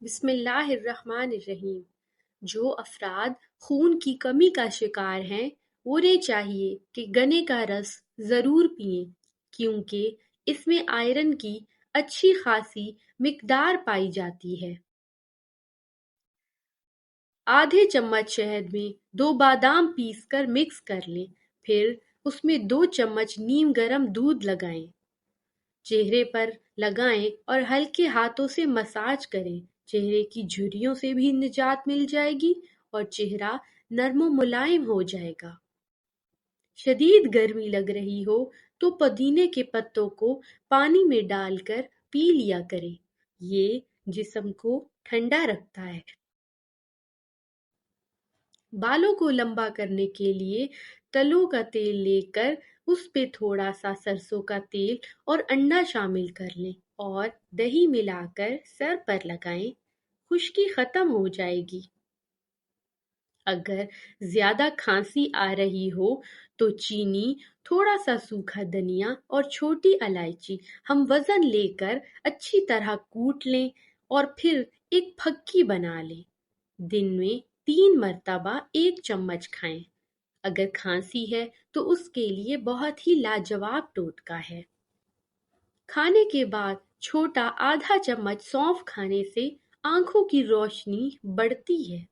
بسم اللہ الرحمن الرحیم۔ جو افراد خون کی کمی کا شکار ہیں انہیں چاہیے کہ گنے کا رس ضرور پئیں کیونکہ اس میں آئرن کی اچھی خاصی مقدار پائی جاتی ہے۔ آدھے چمچ شہد میں 2 بادام پیس کر مکس کر لیں، پھر اس میں 2 چمچ نیم گرم دودھ لگائیں، چہرے پر لگائیں اور ہلکے ہاتھوں سے مساج کریں۔ چہرے کی جھریوں سے بھی نجات مل جائے گی اور چہرہ نرم و ملائم ہو جائے گا۔ شدید گرمی لگ رہی ہو تو پودینے کے پتوں کو پانی میں ڈال کر پی لیا کریں، یہ جسم کو ٹھنڈا رکھتا ہے۔ بالوں کو لمبا کرنے کے لیے تلوں کا تیل لے کر اس پہ تھوڑا سا سرسوں کا تیل اور انڈا شامل کر لیں اور دہی ملا کر سر پر لگائیں، خشکی ختم ہو جائے گی۔ اگر زیادہ کھانسی آ رہی ہو تو چینی، تھوڑا سا سوکھا دھنیا اور چھوٹی الائچی ہم وزن لے کر اچھی طرح کوٹ لیں اور پھر ایک پھکی بنا لیں۔ دن میں 3 مرتبہ 1 چمچ کھائیں۔ اگر کھانسی ہے تو اس کے لیے بہت ہی لاجواب ٹوٹکا ہے۔ کھانے کے بعد چھوٹا آدھا چمچ سونف کھانے سے آنکھوں کی روشنی بڑھتی ہے۔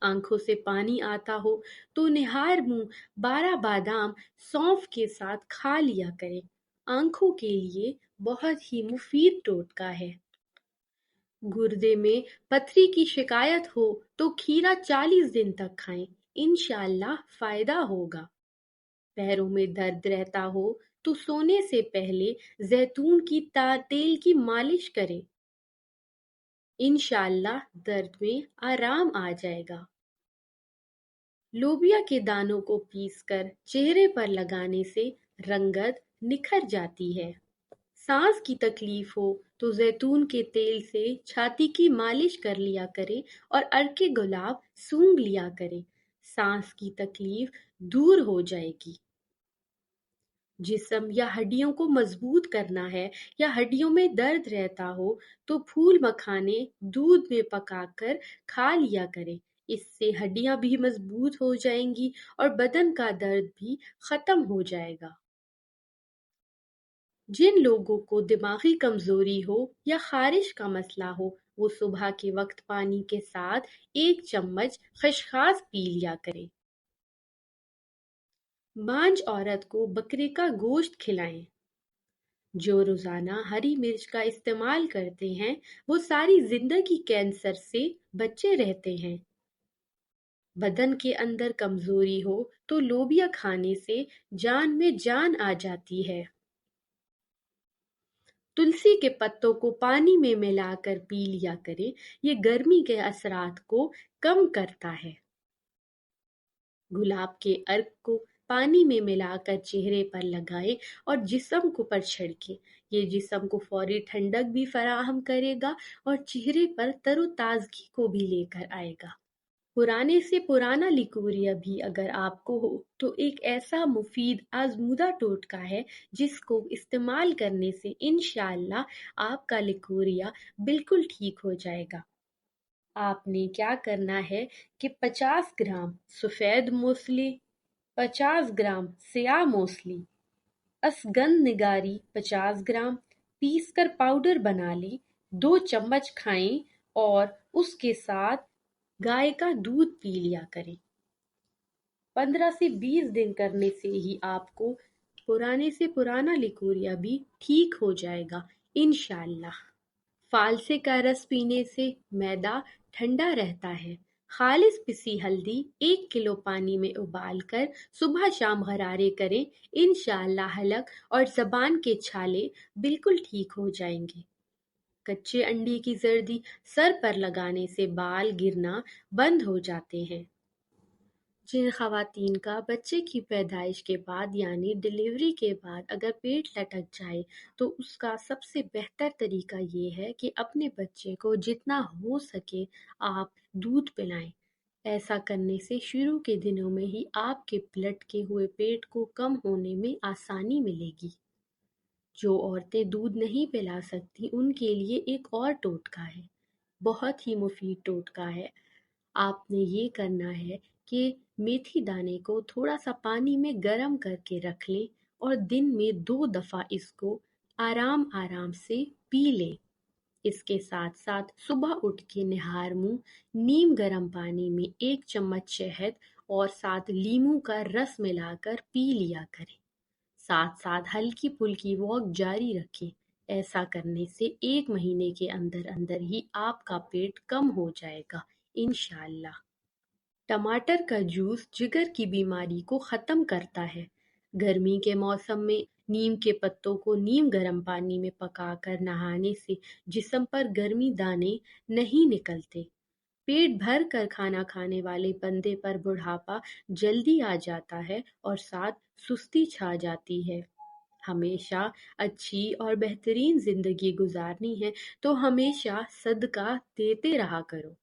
آنکھوں سے پانی آتا ہو تو نہار منہ 12 بادام سونف کے ساتھ کھا لیا کریں، آنکھوں کے لیے بہت ہی مفید ٹوٹکا ہے۔ گردے میں پتھری کی شکایت ہو تو کھیرا 40 دن تک کھائیں، انشاءاللہ فائدہ ہوگا۔ پیروں میں درد رہتا ہو تو سونے سے پہلے زیتون کی تیل کی مالش کریں، انشاءاللہ درد میں آرام آ جائے گا۔ لوبیا کے دانوں کو پیس کر چہرے پر لگانے سے رنگت نکھر جاتی ہے۔ سانس کی تکلیف ہو تو زیتون کے تیل سے چھاتی کی مالش کر لیا کریں اور عرق گلاب سونگھ لیا کریں، سانس کی تکلیف دور ہو جائے گی۔ جسم یا ہڈیوں کو مضبوط کرنا ہے یا ہڈیوں میں درد رہتا ہو تو پھول مکھانے دودھ میں پکا کر کھا لیا کریں، اس سے ہڈیاں بھی مضبوط ہو جائیں گی اور بدن کا درد بھی ختم ہو جائے گا۔ جن لوگوں کو دماغی کمزوری ہو یا خارش کا مسئلہ ہو وہ صبح کے وقت پانی کے ساتھ 1 چمچ خشخاش پی لیا کریں۔ بانجھ عورت کو بکرے کا گوشت کھلائیں۔ جو روزانہ ہری مرچ کا استعمال کرتے ہیں وہ ساری زندگی کینسر سے بچے رہتے ہیں۔ بدن کے اندر کمزوری ہو تو لوبیا کھانے سے جان میں جان آ جاتی ہے۔ تلسی کے پتوں کو پانی میں ملا کر پی لیا کریں، یہ گرمی کے اثرات کو کم کرتا ہے۔ گلاب کے عرق کو پانی میں ملا کر چہرے پر لگائیں اور جسم کو پر چھڑکیں، یہ جسم کو فوری ٹھنڈک بھی فراہم کرے گا اور چہرے پر تر و تازگی کو بھی لے کر آئے گا۔ پرانے سے پرانا لیکوریا بھی اگر آپ کو ہو تو ایک ایسا مفید آزمودہ ٹوٹکا ہے جس کو استعمال کرنے سے انشاءاللہ آپ کا لیکوریا بالکل ٹھیک ہو جائے گا۔ آپ نے کیا کرنا ہے کہ 50 گرام سفید موسلی، 50 گرام سیاہ موسلی، اسگند نگاری 50 گرام پیس کر پاؤڈر بنا لیں، 2 چمچ کھائیں اور اس کے ساتھ گائے کا دودھ پی لیا کریں۔ 15 سے 20 دن کرنے سے ہی آپ کو پرانے سے پرانا لیکوریا بھی ٹھیک ہو جائے گا انشاءاللہ۔ فالسے کا رس پینے سے معدہ ٹھنڈا رہتا ہے۔ خالص پسی ہلدی 1 کلو پانی میں ابال کر صبح شام غرارے کریں، انشاءاللہ حلق اور زبان کے چھالے بالکل ٹھیک ہو جائیں گے۔ کچے انڈے کی زردی سر پر لگانے سے بال گرنا بند ہو جاتے ہیں۔ جن خواتین کا بچے کی پیدائش کے بعد یعنی ڈلیوری کے بعد اگر پیٹ لٹک جائے تو اس کا سب سے بہتر طریقہ یہ ہے کہ اپنے بچے کو جتنا ہو سکے آپ دودھ پلائیں۔ ایسا کرنے سے شروع کے دنوں میں ہی آپ کے لٹکے ہوئے پیٹ کو کم ہونے میں آسانی ملے گی۔ جو عورتیں دودھ نہیں پلا سکتی ان کے لیے ایک اور ٹوٹکا ہے۔ بہت ہی مفید ٹوٹکا ہے۔ آپ نے یہ کرنا ہے کہ میتھی دانے کو تھوڑا سا پانی میں گرم کر کے رکھ لیں اور دن میں 2 دفعہ اس کو آرام آرام سے پی لیں۔ اس کے ساتھ ساتھ صبح اٹھ کے نہار منہ نیم گرم پانی میں 1 چمچ شہد اور ساتھ لیموں کا رس ملا کر پی لیا کریں۔ ساتھ ساتھ ہلکی پھلکی واک جاری رکھیں۔ ایسا کرنے سے 1 مہینے کے اندر اندر ہی آپ کا پیٹ کم ہو جائے گا انشاءاللہ۔ ٹماٹر کا جوس جگر کی بیماری کو ختم کرتا ہے۔ گرمی کے موسم میں نیم کے پتوں کو نیم گرم پانی میں پکا کر نہانے سے جسم پر گرمی دانے نہیں نکلتے۔ پیٹ بھر کر کھانا کھانے والے بندے پر بڑھاپا جلدی آ جاتا ہے اور ساتھ سستی چھا جاتی ہے۔ ہمیشہ اچھی اور بہترین زندگی گزارنی ہے تو ہمیشہ صدقہ دیتے رہا کرو۔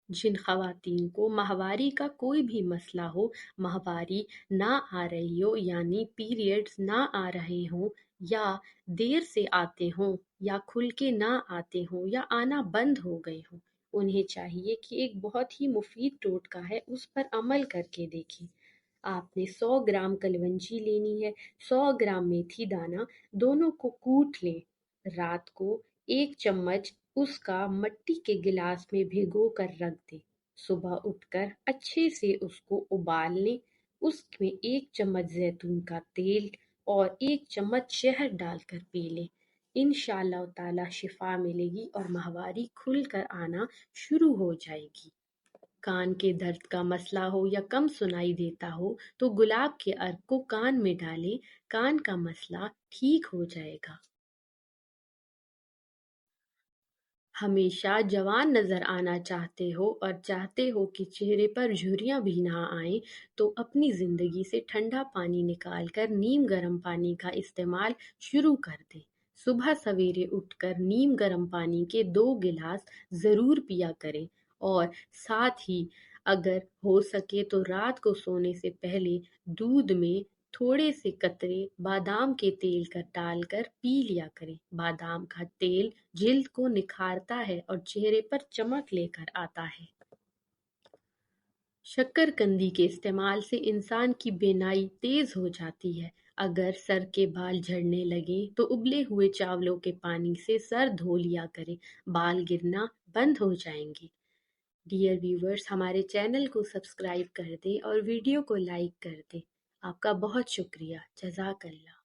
جن خواتین کو ماہواری کا کوئی بھی مسئلہ ہو، ماہواری نہ آ رہی ہو یعنی پیریڈز نہ آ رہے ہوں یا دیر سے آتے ہوں یا کھل کے نہ آتے ہوں یا آنا بند ہو گئے ہوں، انہیں چاہیے کہ ایک بہت ہی مفید ٹوٹکا ہے اس پر عمل کر کے دیکھیں۔ آپ نے 100 گرام کلونجی لینی ہے، 100 گرام میتھی دانہ، دونوں کو کوٹ لیں۔ رات کو 1 چمچ اس کا مٹی کے گلاس میں بھگو کر رکھ دیں۔ صبح اٹھ کر اچھے سے اس کو ابال لیں۔ اس میں 1 چمچ زیتون کا تیل اور 1 چمچ شہد ڈال کر پی لیں۔ انشاءاللہ تعالی شفا ملے گی اور ماہواری کھل کر آنا شروع ہو جائے گی۔ کان کے درد کا مسئلہ ہو یا کم سنائی دیتا ہو تو گلاب کے عرق کو کان میں ڈالیں، کان کا مسئلہ ٹھیک ہو جائے گا۔ ہمیشہ جوان نظر آنا چاہتے ہو اور چاہتے ہو کہ چہرے پر جھریاں بھی نہ آئیں تو اپنی زندگی سے ٹھنڈا پانی نکال کر نیم گرم پانی کا استعمال شروع کر دیں۔ صبح سویرے اٹھ کر نیم گرم پانی کے 2 گلاس ضرور پیا کریں اور ساتھ ہی اگر ہو سکے تو رات کو سونے سے پہلے دودھ میں تھوڑے سے قطرے بادام کے تیل کا ڈال کر پی لیا کریں۔ بادام کا تیل جلد کو نکھارتا ہے اور چہرے پر چمک لے کر آتا ہے۔ شکر قندی کے استعمال سے انسان کی بینائی تیز ہو جاتی ہے۔ اگر سر کے بال جھڑنے لگیں تو ابلے ہوئے چاولوں کے پانی سے سر دھو لیا کریں، بال گرنا بند ہو جائیں گے۔ ڈیئر ویورز، ہمارے چینل کو سبسکرائب کر دیں اور ویڈیو کو لائک کر دیں۔ آپ کا بہت شکریہ۔ جزاک اللہ۔